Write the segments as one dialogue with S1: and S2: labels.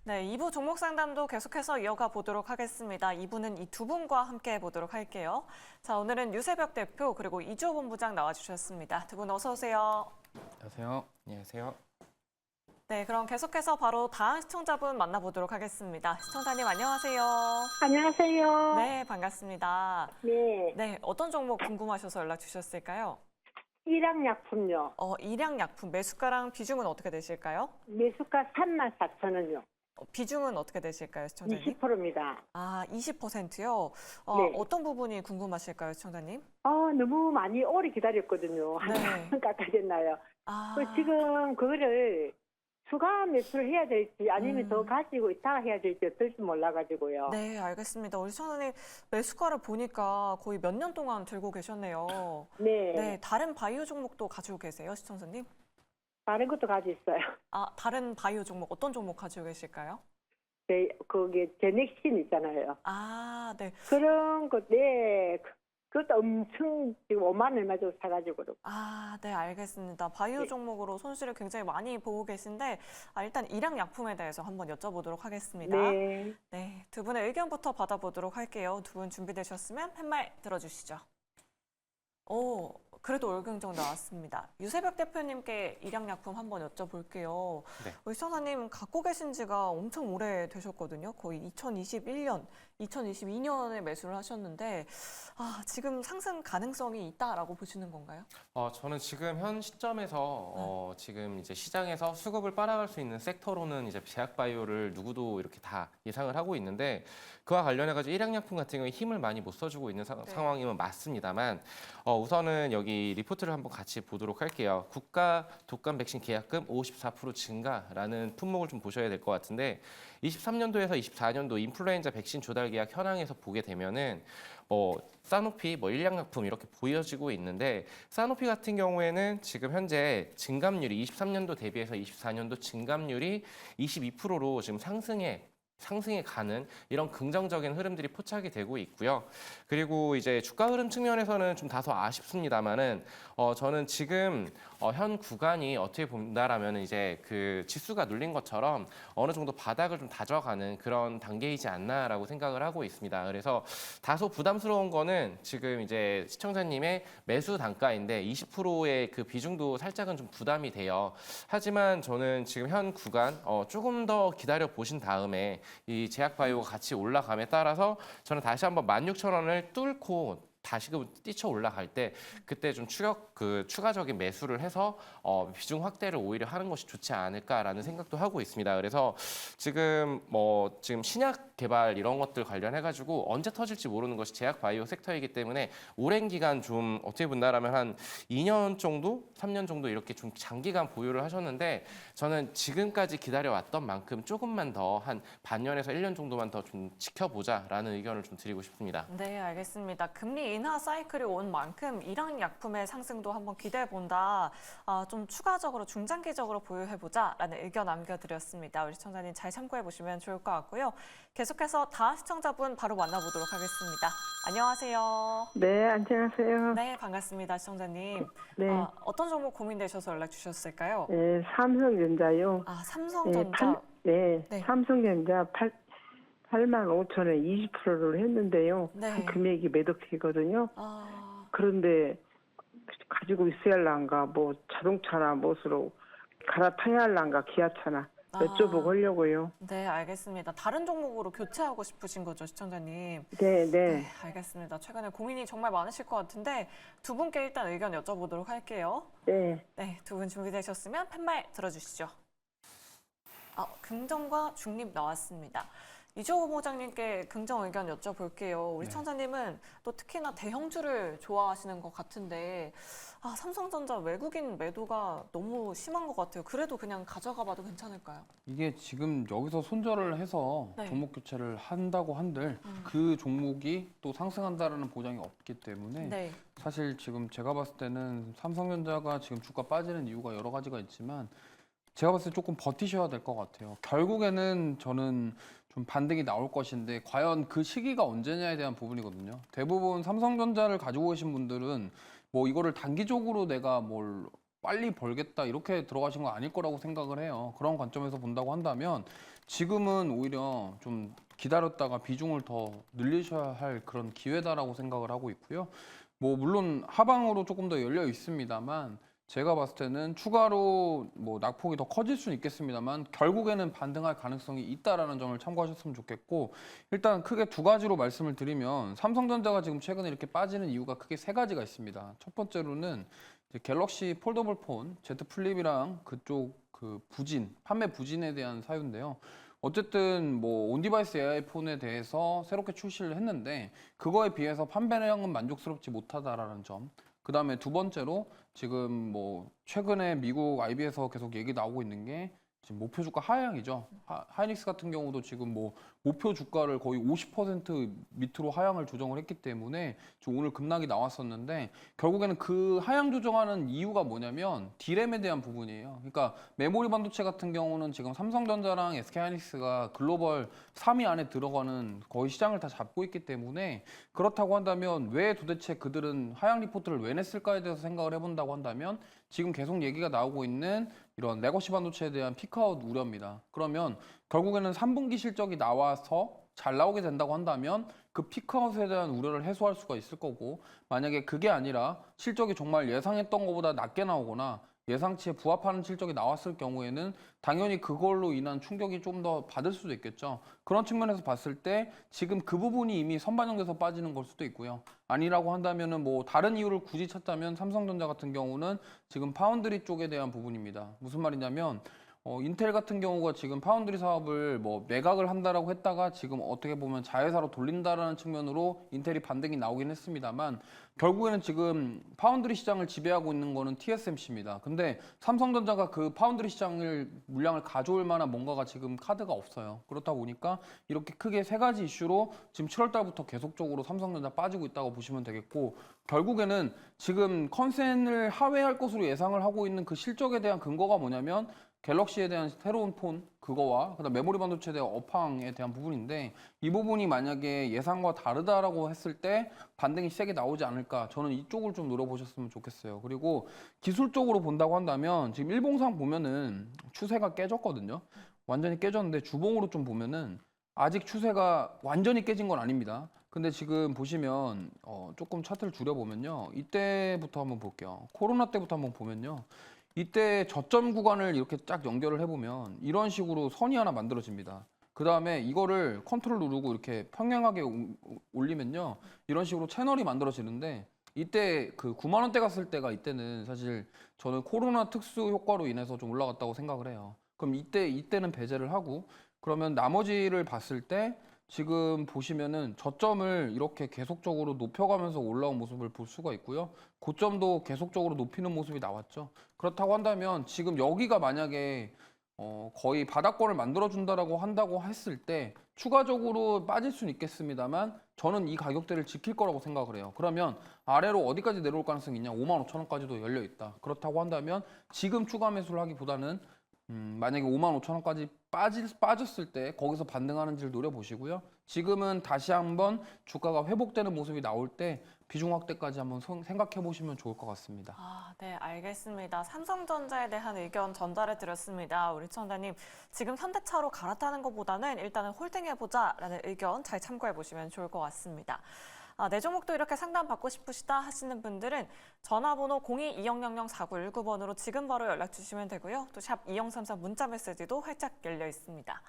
S1: 네, 2부 종목 상담도 계속해서 이어가 보도록 하겠습니다. 2부는 이 두 분과 함께 해보도록 할게요. 자, 오늘은 유세벽 대표 그리고 이주호 본부장 나와주셨습니다. 두 분 어서 오세요.
S2: 안녕하세요. 안녕하세요.
S1: 네, 그럼 계속해서 바로 다음 시청자분 만나보도록 하겠습니다. 시청자님 안녕하세요.
S3: 안녕하세요.
S1: 네, 반갑습니다.
S3: 네.
S1: 네, 어떤 종목 궁금하셔서 연락 주셨을까요?
S3: 일양약품요.
S1: 일양약품 매수가랑 비중은 어떻게 되실까요?
S3: 매수가 34,000원요.
S1: 비중은 어떻게 되실까요, 시청자님?
S3: 20%입니다.
S1: 아, 20%요?
S3: 네.
S1: 어떤 부분이 궁금하실까요, 시청자님?
S3: 너무 많이 오래 기다렸거든요.
S1: 네.
S3: 한참 깎아졌나요?
S1: 아,
S3: 지금 그거를 추가 매수를 해야 될지 아니면 더 가지고 있다가 해야 될지 어떨지 몰라가지고요.
S1: 네, 알겠습니다. 우리 시청자님 매수가를 보니까 거의 몇 년 동안 들고 계셨네요.
S3: 네.
S1: 네, 다른 바이오 종목도 가지고 계세요, 시청자님?
S3: 다른 것도 가지고 있어요.
S1: 아, 다른 바이오 종목, 어떤 종목 가지고 계실까요?
S3: 네, 거기 제넥신 있잖아요.
S1: 아, 네.
S3: 그런 거, 네. 그것도 엄청 지금 5만 얼마 주고 사가지고.
S1: 아, 네, 알겠습니다. 바이오
S3: 네.
S1: 종목으로 손실을 굉장히 많이 보고 계신데, 일단 일양약품에 대해서 한번 여쭤보도록 하겠습니다.
S3: 네.
S1: 네, 두 분의 의견부터 받아보도록 할게요. 두 분 준비되셨으면 팻말 들어주시죠. 오, 그래도 얼경정 나왔습니다. 유세벽 대표님께 일양약품 한번 여쭤볼게요.
S2: 네.
S1: 우리 시청자님 갖고 계신 지가 엄청 오래 되셨거든요. 거의 2021년, 2022년에 매수를 하셨는데 지금 상승 가능성이 있다라고 보시는 건가요?
S2: 저는 지금 현 시점에서 지금 이제 시장에서 수급을 빨아갈 수 있는 섹터로는 이제 제약바이오를 누구도 이렇게 다 예상을 하고 있는데 그와 관련해가지고 일양약품 같은 경우에 힘을 많이 못 써주고 있는 상황이면 맞습니다만 우선은 여기 리포트를 한번 같이 보도록 할게요. 국가 독감 백신 계약금 54% 증가라는 품목을 좀 보셔야 될 것 같은데 23년도에서 24년도 인플루엔자 백신 조달 계약 현황에서 보게 되면은 사노피, 일양약품 이렇게 보여지고 있는데 사노피 같은 경우에는 지금 현재 증감률이 23년도 대비해서 24년도 증감률이 22%로 지금 상승에 가는 이런 긍정적인 흐름들이 포착이 되고 있고요. 그리고 이제 주가 흐름 측면에서는 좀 다소 아쉽습니다만은 저는 지금 현 구간이 어떻게 본다라면 이제 그 지수가 눌린 것처럼 어느 정도 바닥을 좀 다져가는 그런 단계이지 않나라고 생각을 하고 있습니다. 그래서 다소 부담스러운 거는 지금 이제 시청자님의 매수 단가인데 20%의 그 비중도 살짝은 좀 부담이 돼요. 하지만 저는 지금 현 구간 조금 더 기다려 보신 다음에 이 제약바이오가 같이 올라감에 따라서 저는 다시 한번 16,000원을 뚫고 다시금 뛰쳐 올라갈 때 그때 좀 추가적인 매수를 해서 비중 확대를 오히려 하는 것이 좋지 않을까라는 생각도 하고 있습니다. 그래서 지금 지금 신약 개발 이런 것들 관련해가지고 언제 터질지 모르는 것이 제약 바이오 섹터이기 때문에 오랜 기간 좀 어떻게 본다라면 한 2년 정도, 3년 정도 이렇게 좀 장기간 보유를 하셨는데 저는 지금까지 기다려왔던 만큼 조금만 더 한 반년에서 1년 정도만 더 좀 지켜보자라는 의견을 좀 드리고 싶습니다.
S1: 네, 알겠습니다. 금리 인하 사이클이 온 만큼 일양약품의 상승도 한번 기대해본다. 좀 추가적으로 중장기적으로 보유해보자라는 의견 남겨드렸습니다. 우리 시청자님 잘 참고해보시면 좋을 것 같고요. 계속해서 다음 시청자분 바로 만나보도록 하겠습니다. 안녕하세요.
S3: 네, 안녕하세요.
S1: 네, 반갑습니다, 시청자님.
S3: 네.
S1: 어떤 종목 고민되셔서 연락 주셨을까요?
S3: 네, 삼성전자요.
S1: 삼성전자.
S3: 네,
S1: 네.
S3: 삼성전자 8만 5천에 20%를 했는데요.
S1: 네.
S3: 한 금액이 매덕이거든요.
S1: 아,
S3: 그런데 가지고 있어야 할란가, 자동차나 무엇으로 갈아타야 할란가, 기아차나 여쭤보고 하려고요.
S1: 네, 알겠습니다. 다른 종목으로 교체하고 싶으신 거죠, 시청자님?
S3: 네,
S1: 네,
S3: 네.
S1: 알겠습니다. 최근에 고민이 정말 많으실 것 같은데 두 분께 일단 의견 여쭤보도록 할게요.
S3: 네.
S1: 네, 두 분 준비되셨으면 팻말 들어주시죠. 긍정과 중립 나왔습니다. 이주호 본부장님께 긍정 의견 여쭤볼게요. 우리 시청자님은 또 특히나 대형주를 좋아하시는 것 같은데 삼성전자 외국인 매도가 너무 심한 것 같아요. 그래도 그냥 가져가 봐도 괜찮을까요?
S4: 이게 지금 여기서 손절을 해서
S1: 네.
S4: 종목 교체를 한다고 한들 그 종목이 또 상승한다라는 보장이 없기 때문에
S1: 네.
S4: 사실 지금 제가 봤을 때는 삼성전자가 지금 주가 빠지는 이유가 여러 가지가 있지만 제가 봤을 때 조금 버티셔야 될 것 같아요. 결국에는 저는 좀 반등이 나올 것인데 과연 그 시기가 언제냐에 대한 부분이거든요. 대부분 삼성전자를 가지고 계신 분들은 이거를 단기적으로 내가 빨리 벌겠다 이렇게 들어가신 거 아닐 거라고 생각을 해요. 그런 관점에서 본다고 한다면 지금은 오히려 좀 기다렸다가 비중을 더 늘리셔야 할 그런 기회다라고 생각을 하고 있고요. 뭐 물론 하방으로 조금 더 열려 있습니다만 제가 봤을 때는 추가로 뭐 낙폭이 더 커질 수는 있겠습니다만 결국에는 반등할 가능성이 있다라는 점을 참고하셨으면 좋겠고, 일단 크게 두 가지로 말씀을 드리면 삼성전자가 지금 최근에 이렇게 빠지는 이유가 크게 세 가지가 있습니다. 첫 번째로는 이제 갤럭시 폴더블 폰 Z 플립이랑 그쪽 그 부진, 판매 부진에 대한 사유인데요. 어쨌든 뭐 온디바이스 AI 폰에 대해서 새롭게 출시를 했는데 그거에 비해서 판매량은 만족스럽지 못하다라는 점. 그다음에 두 번째로 지금 뭐 최근에 미국 IB에서 계속 얘기 나오고 있는 게 지금 목표 주가 하향이죠. 하이닉스 같은 경우도 지금 뭐 목표 주가를 거의 50% 밑으로 하향을 조정을 했기 때문에 지금 오늘 급락이 나왔었는데 결국에는 그 하향 조정하는 이유가 뭐냐면 디램에 대한 부분이에요. 그러니까 메모리 반도체 같은 경우는 지금 삼성전자랑 SK하이닉스가 글로벌 3위 안에 들어가는 거의 시장을 다 잡고 있기 때문에, 그렇다고 한다면 왜 도대체 그들은 하향 리포트를 왜 냈을까에 대해서 생각을 해본다고 한다면 지금 계속 얘기가 나오고 있는 이런 레거시 반도체에 대한 피크아웃 우려입니다. 그러면 결국에는 3분기 실적이 나와서 잘 나오게 된다고 한다면 그 피크아웃에 대한 우려를 해소할 수가 있을 거고, 만약에 그게 아니라 실적이 정말 예상했던 것보다 낮게 나오거나 예상치에 부합하는 실적이 나왔을 경우에는 당연히 그걸로 인한 충격이 좀 더 받을 수도 있겠죠. 그런 측면에서 봤을 때 지금 그 부분이 이미 선반영돼서 빠지는 걸 수도 있고요. 아니라고 한다면은 뭐 다른 이유를 굳이 찾자면 삼성전자 같은 경우는 지금 파운드리 쪽에 대한 부분입니다. 무슨 말이냐면 인텔 같은 경우가 지금 파운드리 사업을 뭐 매각을 한다라고 했다가 지금 어떻게 보면 자회사로 돌린다라는 측면으로 인텔이 반등이 나오긴 했습니다만 결국에는 지금 파운드리 시장을 지배하고 있는 거는 TSMC입니다. 근데 삼성전자가 그 파운드리 시장을 물량을 가져올 만한 뭔가가 지금 카드가 없어요. 그렇다 보니까 이렇게 크게 세 가지 이슈로 지금 7월 달부터 계속적으로 삼성전자 빠지고 있다고 보시면 되겠고, 결국에는 지금 컨센을 하회할 것으로 예상을 하고 있는 그 실적에 대한 근거가 뭐냐면 갤럭시에 대한 새로운 폰 그거와 그다음 메모리 반도체에 대한 업황에 대한 부분인데, 이 부분이 만약에 예상과 다르다라고 했을 때 반등이 세게 나오지 않을까, 저는 이쪽을 좀 노려보셨으면 좋겠어요. 그리고 기술적으로 본다고 한다면 지금 일봉상 보면은 추세가 깨졌거든요. 완전히 깨졌는데 주봉으로 좀 보면은 아직 추세가 완전히 깨진 건 아닙니다. 근데 지금 보시면 조금 차트를 줄여보면요, 이때부터 한번 볼게요. 코로나 때부터 한번 보면요, 이때 저점 구간을 이렇게 쫙 연결을 해보면 이런 식으로 선이 하나 만들어집니다. 그 다음에 이거를 컨트롤 누르고 이렇게 평행하게 올리면요, 이런 식으로 채널이 만들어지는데, 이때 그 9만 원대 갔을 때가 이때는 사실 저는 코로나 특수 효과로 인해서 좀 올라갔다고 생각을 해요. 그럼 이때는 배제를 하고, 그러면 나머지를 봤을 때 지금 보시면은 저점을 이렇게 계속적으로 높여가면서 올라온 모습을 볼 수가 있고요. 고점도 계속적으로 높이는 모습이 나왔죠. 그렇다고 한다면 지금 여기가 만약에 거의 바닥권을 만들어준다라고 한다고 했을 때 추가적으로 빠질 수는 있겠습니다만 저는 이 가격대를 지킬 거라고 생각을 해요. 그러면 아래로 어디까지 내려올 가능성이 있냐? 5만 5천 원까지도 열려 있다. 그렇다고 한다면 지금 추가 매수를 하기보다는 만약에 5만 5천 원까지 빠졌을 때 거기서 반등하는지를 노려보시고요. 지금은 다시 한번 주가가 회복되는 모습이 나올 때 비중 확대까지 한번 생각해 보시면 좋을 것 같습니다.
S1: 네, 알겠습니다. 삼성전자에 대한 의견 전달해 드렸습니다. 우리 청자님, 지금 현대차로 갈아타는 것보다는 일단은 홀딩해보자라는 의견 잘 참고해 보시면 좋을 것 같습니다. 내 종목도 이렇게 상담 받고 싶으시다 하시는 분들은 전화번호 02-2000-4919번으로 지금 바로 연락 주시면 되고요. 또 샵 2033 문자 메시지도 활짝 열려 있습니다.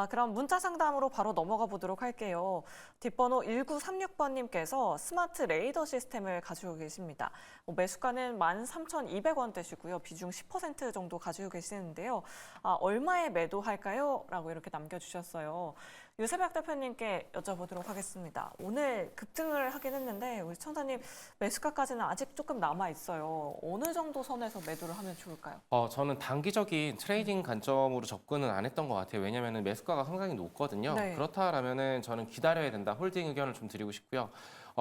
S1: 그럼 문자 상담으로 바로 넘어가 보도록 할게요. 뒷번호 1936번님께서 스마트 레이더 시스템을 가지고 계십니다. 매수가는 13,200원대시고요. 비중 10% 정도 가지고 계시는데요. 얼마에 매도할까요? 라고 이렇게 남겨주셨어요. 유세박 대표님께 여쭤보도록 하겠습니다. 오늘 급등을 하긴 했는데 우리 청자님 매수가까지는 아직 조금 남아 있어요. 어느 정도 선에서 매도를 하면 좋을까요?
S2: 저는 단기적인 트레이딩 관점으로 접근은 안 했던 것 같아요. 왜냐하면 매수가가 상당히 높거든요.
S1: 네.
S2: 그렇다라면은 저는 기다려야 된다. 홀딩 의견을 좀 드리고 싶고요.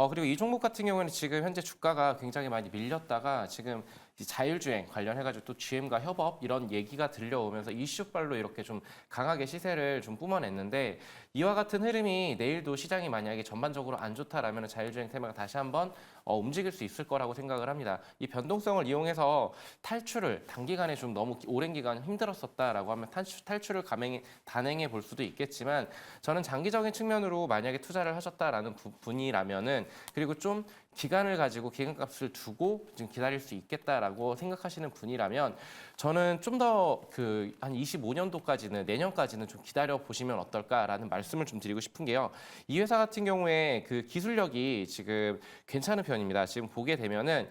S2: 그리고 이 종목 같은 경우는 지금 현재 주가가 굉장히 많이 밀렸다가 지금 이 자율주행 관련해가지고 또 GM과 협업 이런 얘기가 들려오면서 이슈발로 이렇게 좀 강하게 시세를 좀 뿜어냈는데 이와 같은 흐름이 내일도 시장이 만약에 전반적으로 안 좋다라면 자율주행 테마가 다시 한번 움직일 수 있을 거라고 생각을 합니다. 이 변동성을 이용해서 탈출을 단기간에 좀 너무 오랜 기간 힘들었었다라고 하면 탈출을 단행해 볼 수도 있겠지만 저는 장기적인 측면으로 만약에 투자를 하셨다라는 분이라면은 그리고 좀 기간을 가지고 기간값을 두고 좀 기다릴 수 있겠다라고 생각하시는 분이라면 저는 좀 더 그 한 25년도까지는 내년까지는 좀 기다려 보시면 어떨까라는 말씀을 좀 드리고 싶은 게요. 이 회사 같은 경우에 그 기술력이 지금 괜찮은 편입니다. 지금 보게 되면은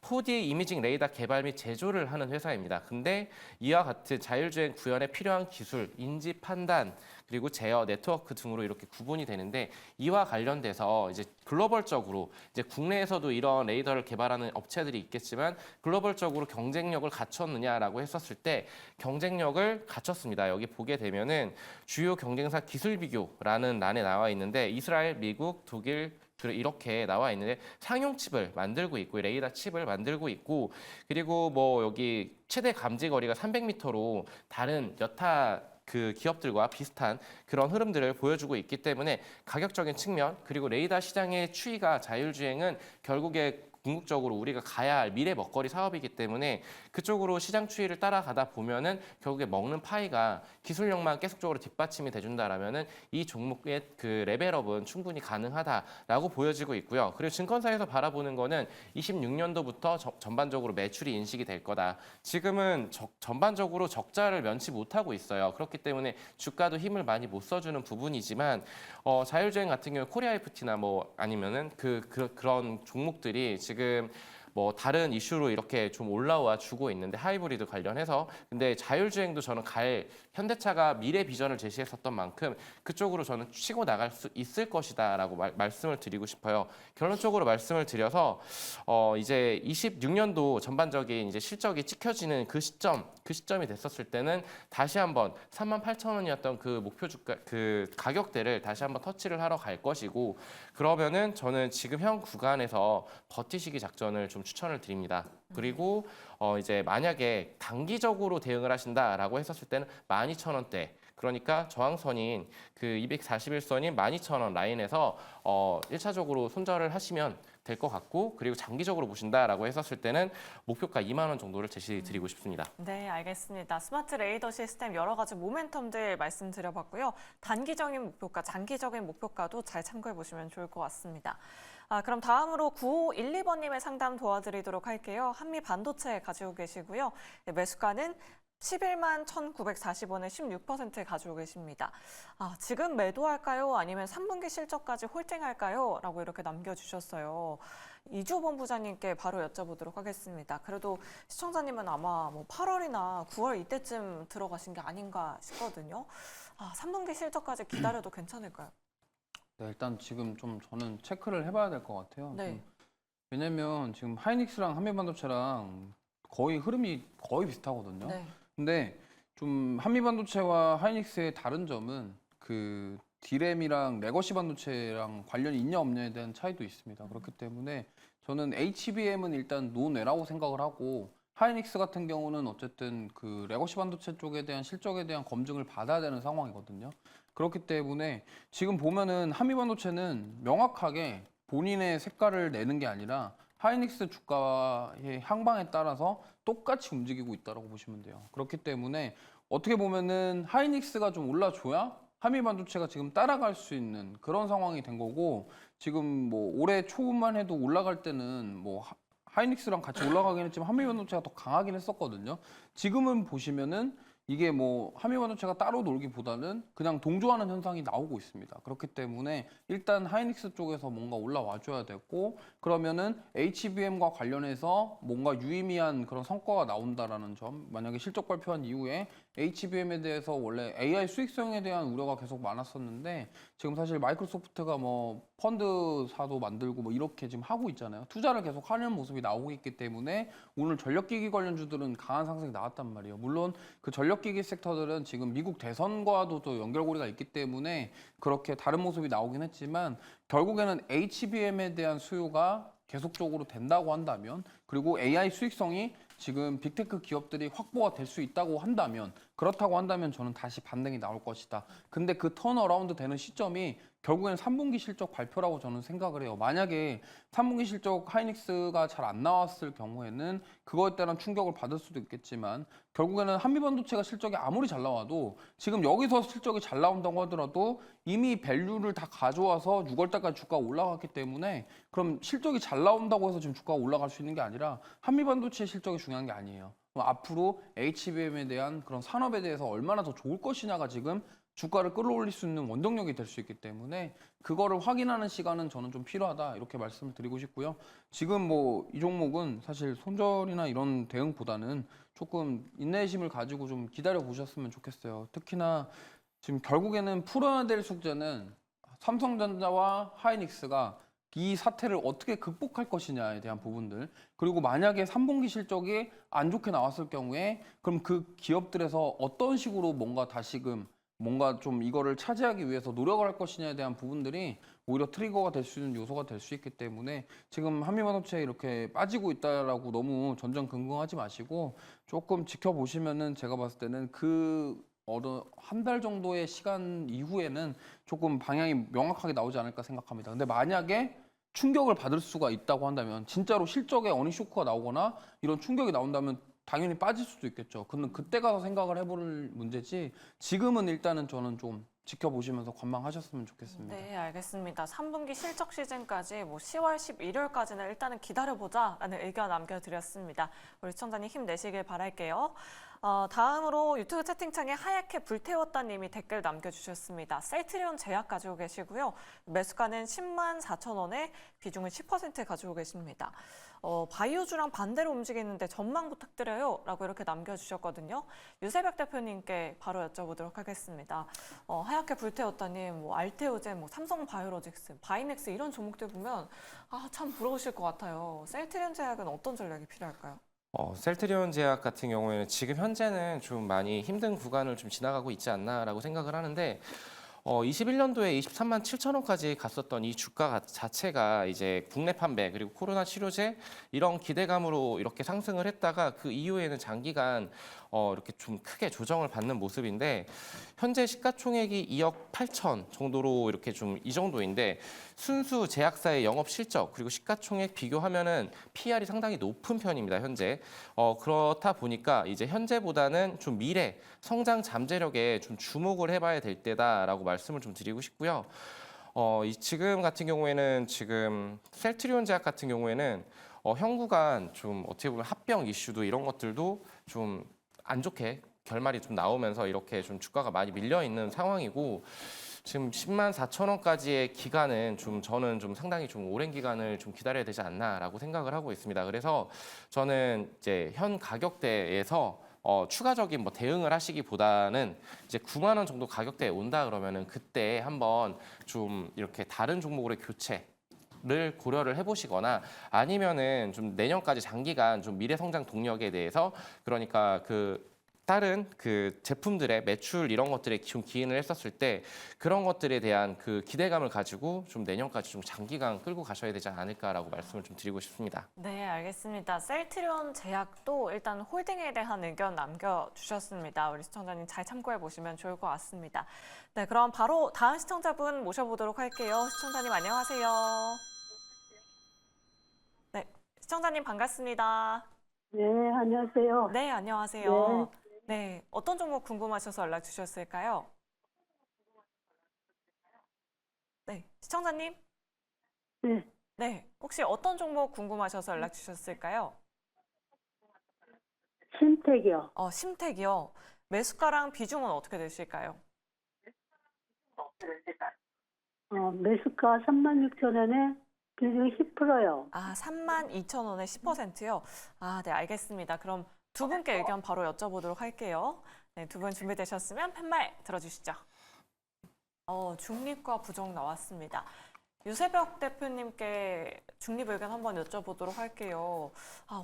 S2: 4D 이미징 레이더 개발 및 제조를 하는 회사입니다. 근데 이와 같은 자율주행 구현에 필요한 기술, 인지 판단 그리고 제어, 네트워크 등으로 이렇게 구분이 되는데 이와 관련돼서 이제 글로벌적으로 이제 국내에서도 이런 레이더를 개발하는 업체들이 있겠지만 글로벌적으로 경쟁력을 갖췄느냐라고 했었을 때 경쟁력을 갖췄습니다. 여기 보게 되면은 주요 경쟁사 기술 비교라는 란에 나와 있는데 이스라엘, 미국, 독일 이렇게 나와 있는데 상용 칩을 만들고 있고 레이더 칩을 만들고 있고 그리고 뭐 여기 최대 감지 거리가 300m로 다른 여타 그 기업들과 비슷한 그런 흐름들을 보여주고 있기 때문에 가격적인 측면 그리고 레이더 시장의 추이가 자율주행은 결국에 궁극적으로 우리가 가야 할 미래 먹거리 사업이기 때문에 그쪽으로 시장 추이를 따라가다 보면은 결국에 먹는 파이가 기술력만 계속적으로 뒷받침이 돼준다라면은 이 종목의 그 레벨업은 충분히 가능하다라고 보여지고 있고요. 그리고 증권사에서 바라보는 거는 26년도부터 전반적으로 매출이 인식이 될 거다. 지금은 전반적으로 적자를 면치 못하고 있어요. 그렇기 때문에 주가도 힘을 많이 못 써주는 부분이지만 자율주행 같은 경우 코리아 FT나 뭐 아니면은 그런 종목들이 지금 뭐 다른 이슈로 이렇게 좀 올라와 주고 있는데 하이브리드 관련해서 근데 자율주행도 저는 현대차가 미래 비전을 제시했었던 만큼 그쪽으로 저는 치고 나갈 수 있을 것이다라고 말씀을 드리고 싶어요. 결론적으로 말씀을 드려서 이제 26년도 전반적인 이제 실적이 찍혀지는 그 시점이 됐었을 때는 다시 한번 38,000원이었던 그 목표 주가 그 가격대를 다시 한번 터치를 하러 갈 것이고 그러면은 저는 지금 현 구간에서 버티시기 작전을 좀 추천을 드립니다. 그리고 이제 만약에 단기적으로 대응을 하신다라고 했었을 때는 12,000원대 그러니까 저항선인 그 241선인 12,000원 라인에서 1차적으로 손절을 하시면 될 것 같고 그리고 장기적으로 보신다라고 했었을 때는 목표가 2만 원 정도를 제시드리고 싶습니다.
S1: 네, 알겠습니다. 스마트 레이더 시스템 여러 가지 모멘텀들 말씀드려봤고요. 단기적인 목표가, 장기적인 목표가도 잘 참고해 보시면 좋을 것 같습니다. 그럼 다음으로 9512번님의 상담 도와드리도록 할게요. 한미 반도체 가지고 계시고요. 네, 매수가는 11만 1,940원에 16% 가지고 계십니다. 지금 매도할까요? 아니면 3분기 실적까지 홀딩할까요? 라고 이렇게 남겨주셨어요. 이주 본부장님께 바로 여쭤보도록 하겠습니다. 그래도 시청자님은 아마 뭐 8월이나 9월 이때쯤 들어가신 게 아닌가 싶거든요. 3분기 실적까지 기다려도 괜찮을까요?
S4: 네, 일단 지금 좀 저는 체크를 해봐야 될 것 같아요.
S1: 네.
S4: 왜냐면 지금 하이닉스랑 한미반도체랑 거의 흐름이 거의 비슷하거든요.
S1: 네.
S4: 근데 좀 한미반도체와 하이닉스의 다른 점은 그 디램이랑 레거시 반도체랑 관련이 있냐 없냐에 대한 차이도 있습니다. 그렇기 때문에 저는 HBM은 일단 노내라고 생각을 하고 하이닉스 같은 경우는 어쨌든 그 레거시 반도체 쪽에 대한 실적에 대한 검증을 받아야 되는 상황이거든요. 그렇기 때문에 지금 보면은 한미반도체는 명확하게 본인의 색깔을 내는 게 아니라 하이닉스 주가의 향방에 따라서 똑같이 움직이고 있다고 보시면 돼요. 그렇기 때문에 어떻게 보면은 하이닉스가 좀 올라줘야 한미반도체가 지금 따라갈 수 있는 그런 상황이 된 거고 지금 뭐 올해 초만 해도 올라갈 때는 뭐 하이닉스랑 같이 올라가긴 했지만 한미반도체가 더 강하긴 했었거든요. 지금은 보시면은 이게 뭐 한미반도체가 따로 놀기보다는 그냥 동조하는 현상이 나오고 있습니다. 그렇기 때문에 일단 하이닉스 쪽에서 뭔가 올라와 줘야 되고 그러면은 HBM과 관련해서 뭔가 유의미한 그런 성과가 나온다라는 점 만약에 실적 발표한 이후에 HBM에 대해서 원래 AI 수익성에 대한 우려가 계속 많았었는데 지금 사실 마이크로소프트가 뭐 펀드사도 만들고 뭐 이렇게 지금 하고 있잖아요. 투자를 계속 하는 모습이 나오고 있기 때문에 오늘 전력기기 관련주들은 강한 상승이 나왔단 말이에요. 물론 그 전력기기 섹터들은 지금 미국 대선과도 또 연결고리가 있기 때문에 그렇게 다른 모습이 나오긴 했지만 결국에는 HBM에 대한 수요가 계속적으로 된다고 한다면 그리고 AI 수익성이 지금 빅테크 기업들이 확보가 될 수 있다고 한다면 그렇다고 한다면 저는 다시 반등이 나올 것이다. 근데 그 턴어라운드 되는 시점이 결국에는 3분기 실적 발표라고 저는 생각을 해요. 만약에 3분기 실적 하이닉스가 잘 안 나왔을 경우에는 그거에 따른 충격을 받을 수도 있겠지만 결국에는 한미반도체가 실적이 아무리 잘 나와도 지금 여기서 실적이 잘 나온다고 하더라도 이미 밸류를 다 가져와서 6월달까지 주가가 올라갔기 때문에 그럼 실적이 잘 나온다고 해서 지금 주가가 올라갈 수 있는 게 아니라 한미반도체 실적이 중요한 게 아니에요. 그럼 앞으로 HBM에 대한 그런 산업에 대해서 얼마나 더 좋을 것이냐가 지금 주가를 끌어올릴 수 있는 원동력이 될 수 있기 때문에 그거를 확인하는 시간은 저는 좀 필요하다 이렇게 말씀을 드리고 싶고요. 지금 뭐 이 종목은 사실 손절이나 이런 대응보다는 조금 인내심을 가지고 좀 기다려 보셨으면 좋겠어요. 특히나 지금 결국에는 풀어야 될 숙제는 삼성전자와 하이닉스가 이 사태를 어떻게 극복할 것이냐에 대한 부분들 그리고 만약에 3분기 실적이 안 좋게 나왔을 경우에 그럼 그 기업들에서 어떤 식으로 뭔가 다시금 뭔가 좀 이거를 차지하기 위해서 노력을 할 것이냐에 대한 부분들이 오히려 트리거가 될 수 있는 요소가 될 수 있기 때문에 지금 한미반도체 이렇게 빠지고 있다라고 너무 전전긍긍하지 마시고 조금 지켜보시면은 제가 봤을 때는 그 어느 한 달 정도의 시간 이후에는 조금 방향이 명확하게 나오지 않을까 생각합니다. 근데 만약에 충격을 받을 수가 있다고 한다면 진짜로 실적에 어닝 쇼크가 나오거나 이런 충격이 나온다면 당연히 빠질 수도 있겠죠. 근데 그때 가서 생각을 해볼 문제지 지금은 일단은 저는 좀 지켜보시면서 관망하셨으면 좋겠습니다.
S1: 네, 알겠습니다. 3분기 실적 시즌까지 뭐 10월 11월까지는 일단은 기다려보자라는 의견 남겨드렸습니다. 우리 시청자님 힘내시길 바랄게요. 다음으로 유튜브 채팅창에 하얗게 불태웠다님이 댓글 남겨주셨습니다. 셀트리온 제약 가지고 계시고요. 매수가는 10만 4천 원에 비중을 10% 가지고 계십니다. 바이오주랑 반대로 움직이는데 전망 부탁드려요 라고 이렇게 남겨주셨거든요. 유세벽 대표님께 바로 여쭤보도록 하겠습니다. 하얗게 불태웠다님, 뭐 알테오젠, 뭐 삼성바이오로직스, 바이넥스 이런 종목들 보면 참 부러우실 것 같아요. 셀트리온 제약은 어떤 전략이 필요할까요?
S2: 셀트리온 제약 같은 경우에는 지금 현재는 좀 많이 힘든 구간을 좀 지나가고 있지 않나라고 생각을 하는데 21년도에 23만 7천 원까지 갔었던 이 주가 자체가 이제 국내 판매 그리고 코로나 치료제 이런 기대감으로 이렇게 상승을 했다가 그 이후에는 장기간 이렇게 좀 크게 조정을 받는 모습인데 현재 시가총액이 2억 8천 정도로 이렇게 좀 이 정도인데 순수 제약사의 영업 실적 그리고 시가총액 비교하면은 PR이 상당히 높은 편입니다. 현재 그렇다 보니까 이제 현재보다는 좀 미래 성장 잠재력에 좀 주목을 해봐야 될 때다라고 말씀을 좀 드리고 싶고요. 지금 같은 경우에는 지금 셀트리온 제약 같은 경우에는 현구간 좀 어떻게 보면 합병 이슈도 이런 것들도 좀 안 좋게 결말이 좀 나오면서 이렇게 좀 주가가 많이 밀려 있는 상황이고 지금 10만 4천 원까지의 기간은 좀 저는 좀 상당히 좀 오랜 기간을 좀 기다려야 되지 않나라고 생각을 하고 있습니다. 그래서 저는 이제 현 가격대에서 추가적인 뭐 대응을 하시기보다는 이제 9만 원 정도 가격대에 온다 그러면은 그때 한번 좀 이렇게 다른 종목으로 교체를 고려를 해보시거나 아니면은 좀 내년까지 장기간 좀 미래 성장 동력에 대해서 그러니까 그 다른 그 제품들의 매출 이런 것들에 좀 기인을 했었을 때 그런 것들에 대한 그 기대감을 가지고 좀 내년까지 좀 장기간 끌고 가셔야 되지 않을까라고 말씀을 좀 드리고 싶습니다.
S1: 네, 알겠습니다. 셀트리온 제약도 일단 홀딩에 대한 의견 남겨주셨습니다. 우리 시청자님 잘 참고해 보시면 좋을 것 같습니다. 네, 그럼 바로 다음 시청자분 모셔보도록 할게요. 시청자님 안녕하세요. 네, 시청자님 반갑습니다.
S3: 네, 안녕하세요.
S1: 네, 안녕하세요. 네, 어떤 종목 궁금하셔서 연락 주셨을까요? 네, 시청자님?
S3: 네,
S1: 네, 혹시 어떤 종목 궁금하셔서 연락 주셨을까요?
S3: 신택이요.
S1: 심택이요. 매수가랑 비중은 어떻게 되실까요?
S3: 매수가 36,000원에 비중 10%요.
S1: 32,000원에 10%요? 네, 알겠습니다. 그럼 두 분께 의견 바로 여쭤보도록 할게요. 네, 두 분 준비되셨으면 팻말 들어주시죠. 중립과 부정 나왔습니다. 유세벽 대표님께 중립 의견 한번 여쭤보도록 할게요.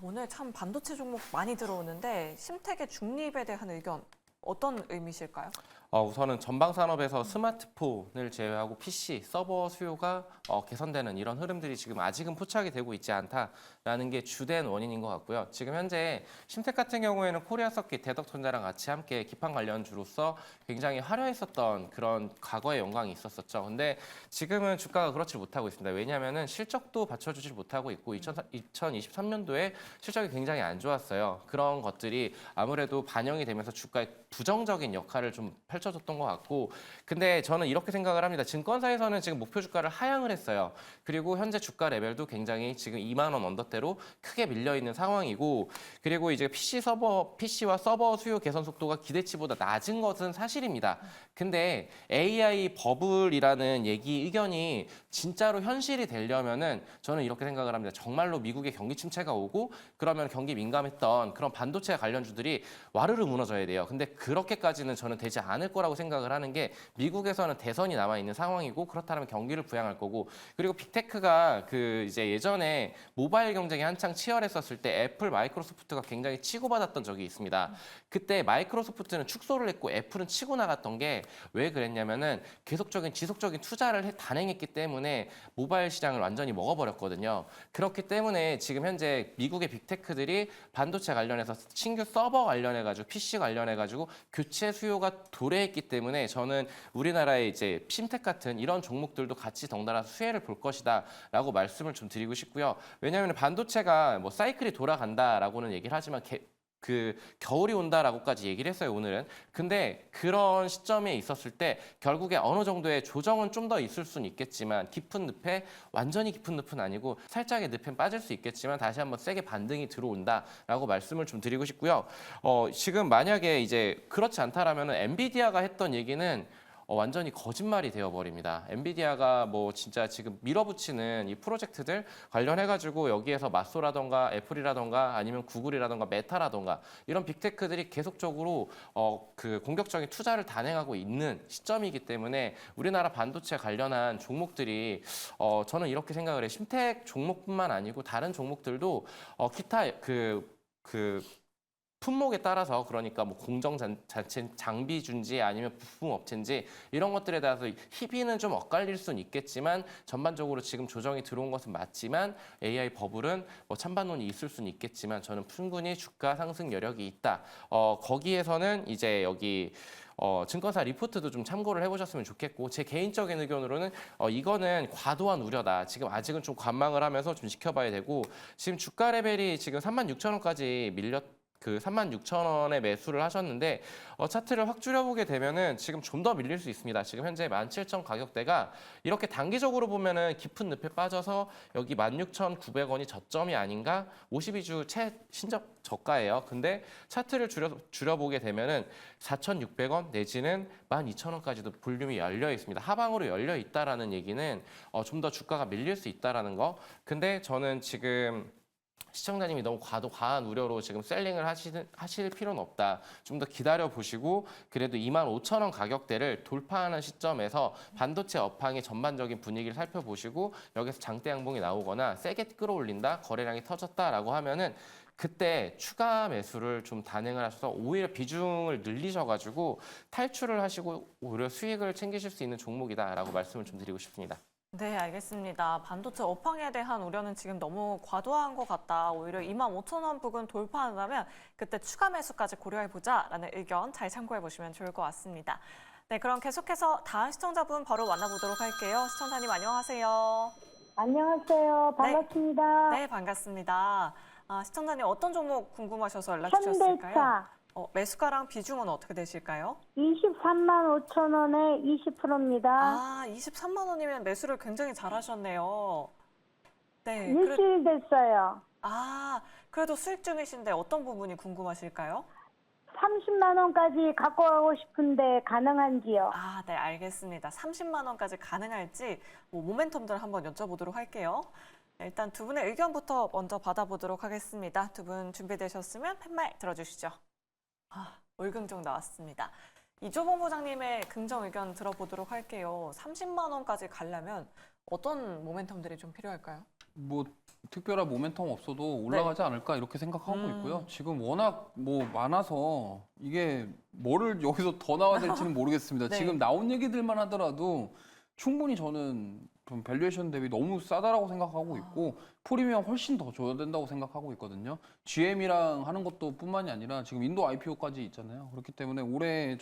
S1: 오늘 참 반도체 종목 많이 들어오는데 심택의 중립에 대한 의견 어떤 의미실까요?
S2: 우선은 전방 산업에서 스마트폰을 제외하고 PC, 서버 수요가 개선되는 이런 흐름들이 지금 아직은 포착이 되고 있지 않다라는 게 주된 원인인 것 같고요. 지금 현재 심택 같은 경우에는 코리아 서킷 대덕전자랑 같이 함께 기판 관련주로서 굉장히 화려했었던 그런 과거의 영광이 있었었죠. 근데 지금은 주가가 그렇지 못하고 있습니다. 왜냐하면 실적도 받쳐주지 못하고 있고 2023년도에 실적이 굉장히 안 좋았어요. 그런 것들이 아무래도 반영이 되면서 주가에 부정적인 역할을 좀 펼쳐줬던 것 같고, 근데 저는 이렇게 생각을 합니다. 증권사에서는 지금 목표 주가를 하향을 했어요. 그리고 현재 주가 레벨도 굉장히 지금 2만 원 언더대로 크게 밀려 있는 상황이고, 그리고 이제 PC와 서버 수요 개선 속도가 기대치보다 낮은 것은 사실입니다. 근데 AI 버블이라는 의견이 진짜로 현실이 되려면은 저는 이렇게 생각을 합니다. 정말로 미국의 경기 침체가 오고 그러면 경기 민감했던 그런 반도체 관련주들이 와르르 무너져야 돼요. 근데 그렇게까지는 저는 되지 않을 거라고 생각을 하는 게, 미국에서는 대선이 남아 있는 상황이고 그렇다면 경기를 부양할 거고, 그리고 빅테크가 이제 예전에 모바일 경쟁이 한창 치열했었을 때 애플, 마이크로소프트가 굉장히 치고받았던 적이 있습니다. 그때 마이크로소프트는 축소를 했고 애플은 치고 나갔던 게 왜 그랬냐면은 지속적인 투자를 단행했기 때문에 모바일 시장을 완전히 먹어버렸거든요. 그렇기 때문에 지금 현재 미국의 빅테크들이 반도체 관련해서 신규 서버 관련해가지고 PC 관련해가지고 교체 수요가 도래했기 때문에 저는 우리나라의 이제 심택 같은 이런 종목들도 같이 덩달아 수혜를 볼 것이다라고 말씀을 좀 드리고 싶고요. 왜냐하면 반도체가 뭐 사이클이 돌아간다라고는 얘기를 하지만 겨울이 온다라고까지 얘기를 했어요, 오늘은. 근데 그런 시점에 있었을 때 결국에 어느 정도의 조정은 좀 더 있을 수는 있겠지만 완전히 깊은 늪은 아니고 살짝의 늪엔 빠질 수 있겠지만 다시 한번 세게 반등이 들어온다라고 말씀을 좀 드리고 싶고요. 지금 만약에 이제 그렇지 않다라면 엔비디아가 했던 얘기는 완전히 거짓말이 되어버립니다. 엔비디아가 뭐 진짜 지금 밀어붙이는 이 프로젝트들 관련해가지고 여기에서 마소라던가 애플이라던가 아니면 구글이라던가 메타라던가 이런 빅테크들이 계속적으로 공격적인 투자를 단행하고 있는 시점이기 때문에 우리나라 반도체 관련한 종목들이 저는 이렇게 생각을 해요. 심택 종목뿐만 아니고 다른 종목들도 기타 품목에 따라서, 그러니까 뭐 공정자체 장비준지 아니면 부품업체인지 이런 것들에 따라서 희비는 좀 엇갈릴 수는 있겠지만 전반적으로 지금 조정이 들어온 것은 맞지만 AI 버블은 뭐 찬반론이 있을 수는 있겠지만 저는 충분히 주가 상승 여력이 있다. 거기에서는 이제 여기 증권사 리포트도 좀 참고를 해보셨으면 좋겠고, 제 개인적인 의견으로는 이거는 과도한 우려다. 지금 아직은 좀 관망을 하면서 좀 지켜봐야 되고, 지금 주가 레벨이 지금 36,000원까지 36,000원에 매수를 하셨는데 차트를 확 줄여보게 되면은 지금 좀 더 밀릴 수 있습니다. 지금 현재 17,000 가격대가 이렇게 단기적으로 보면은 깊은 늪에 빠져서 여기 16,900원이 저점이 아닌가? 52주 신적 저가예요. 근데 차트를 줄여보게 되면은 4,600원 내지는 12,000원까지도 볼륨이 열려 있습니다. 하방으로 열려 있다라는 얘기는 좀 더 주가가 밀릴 수 있다라는 거. 근데 저는 지금 시청자님이 너무 과한 우려로 지금 셀링을 하실 필요는 없다. 좀 더 기다려 보시고 그래도 25,000원 가격대를 돌파하는 시점에서 반도체 업황의 전반적인 분위기를 살펴보시고 여기서 장대 양봉이 나오거나 세게 끌어올린다, 거래량이 터졌다라고 하면은 그때 추가 매수를 좀 단행을 하셔서 오히려 비중을 늘리셔가지고 탈출을 하시고 오히려 수익을 챙기실 수 있는 종목이다라고 말씀을 좀 드리고 싶습니다.
S1: 네, 알겠습니다. 반도체 업황에 대한 우려는 지금 너무 과도한 것 같다. 오히려 25,000원 부근 돌파한다면 그때 추가 매수까지 고려해보자라는 의견 잘 참고해보시면 좋을 것 같습니다. 네, 그럼 계속해서 다음 시청자분 바로 만나보도록 할게요. 시청자님 안녕하세요.
S3: 안녕하세요. 반갑습니다.
S1: 네, 반갑습니다. 시청자님 어떤 종목 궁금하셔서 연락 주셨을까요?
S3: 현대차
S1: 매수가랑 비중은 어떻게 되실까요?
S3: 23만 5천 원에 20%입니다.
S1: 23만 원이면 매수를 굉장히 잘하셨네요. 네,
S3: 일주일 됐어요.
S1: 그래도 수익 중이신데 어떤 부분이 궁금하실까요?
S3: 30만 원까지 갖고 가고 싶은데 가능한지요?
S1: 네, 알겠습니다. 30만 원까지 가능할지 모멘텀들 한번 여쭤보도록 할게요. 네, 일단 두 분의 의견부터 먼저 받아보도록 하겠습니다. 두 분 준비되셨으면 팻말 들어주시죠. 월긍정 나왔습니다. 이조봉 부장님의 긍정 의견 들어보도록 할게요. 30만 원까지 가려면 어떤 모멘텀들이 좀 필요할까요?
S4: 뭐 특별한 모멘텀 없어도 올라가지 않을까 이렇게 생각하고 있고요. 지금 워낙 뭐 많아서 이게 뭐를 여기서 더 나와야 될지는 모르겠습니다.
S1: 네.
S4: 지금 나온 얘기들만 하더라도 충분히 저는 좀 밸류에이션 대비 너무 싸다라고 생각하고 있고 프리미엄 훨씬 더 줘야 된다고 생각하고 있거든요. GM이랑 하는 것도 뿐만이 아니라 지금 인도 IPO까지 있잖아요. 그렇기 때문에 올해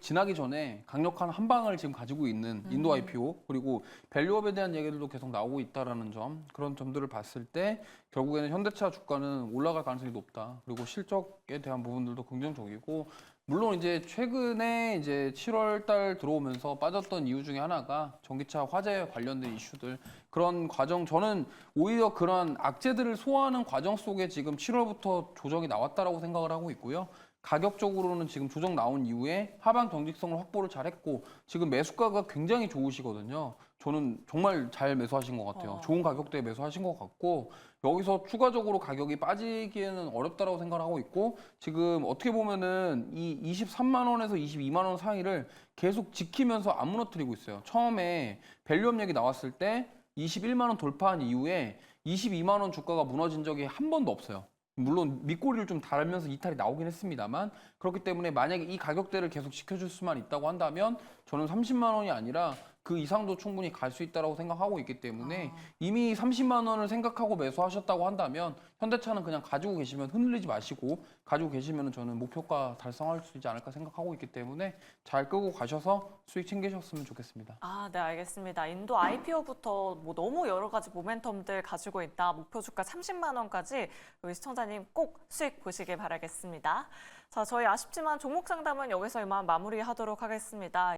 S4: 지나기 전에 강력한 한 방을 지금 가지고 있는 인도 IPO 그리고 밸류업에 대한 얘기들도 계속 나오고 있다라는 점 그런 점들을 봤을 때 결국에는 현대차 주가는 올라갈 가능성이 높다. 그리고 실적에 대한 부분들도 긍정적이고 물론 이제 최근에 이제 7월 달 들어오면서 빠졌던 이유 중에 하나가 전기차 화재 관련된 이슈들 그런 과정 저는 오히려 그런 악재들을 소화하는 과정 속에 지금 7월부터 조정이 나왔다라고 생각을 하고 있고요. 가격적으로는 지금 조정 나온 이후에 하방 경직성을 확보를 잘했고 지금 매수가가 굉장히 좋으시거든요. 저는 정말 잘 매수하신 것 같아요. 좋은 가격대에 매수하신 것 같고 여기서 추가적으로 가격이 빠지기에는 어렵다라고 생각을 하고 있고 지금 어떻게 보면은 이 23만 원에서 22만 원 사이를 계속 지키면서 안 무너뜨리고 있어요. 처음에 밸류업 얘기 나왔을 때 21만 원 돌파한 이후에 22만 원 주가가 무너진 적이 한 번도 없어요. 물론 밑꼬리를 좀 달면서 이탈이 나오긴 했습니다만 그렇기 때문에 만약에 이 가격대를 계속 지켜줄 수만 있다고 한다면 저는 30만 원이 아니라 그 이상도 충분히 갈 수 있다고 생각하고 있기 때문에 이미 30만 원을 생각하고 매수하셨다고 한다면 현대차는 그냥 가지고 계시면 흔들리지 마시고 가지고 계시면 저는 목표가 달성할 수 있지 않을까 생각하고 있기 때문에 잘 끄고 가셔서 수익 챙기셨으면 좋겠습니다.
S1: 네, 알겠습니다. 인도 IPO부터 뭐 너무 여러 가지 모멘텀들 가지고 있다. 목표 주가 30만 원까지 우리 시청자님 꼭 수익 보시길 바라겠습니다. 자, 저희 아쉽지만 종목 상담은 여기서 이만 마무리하도록 하겠습니다.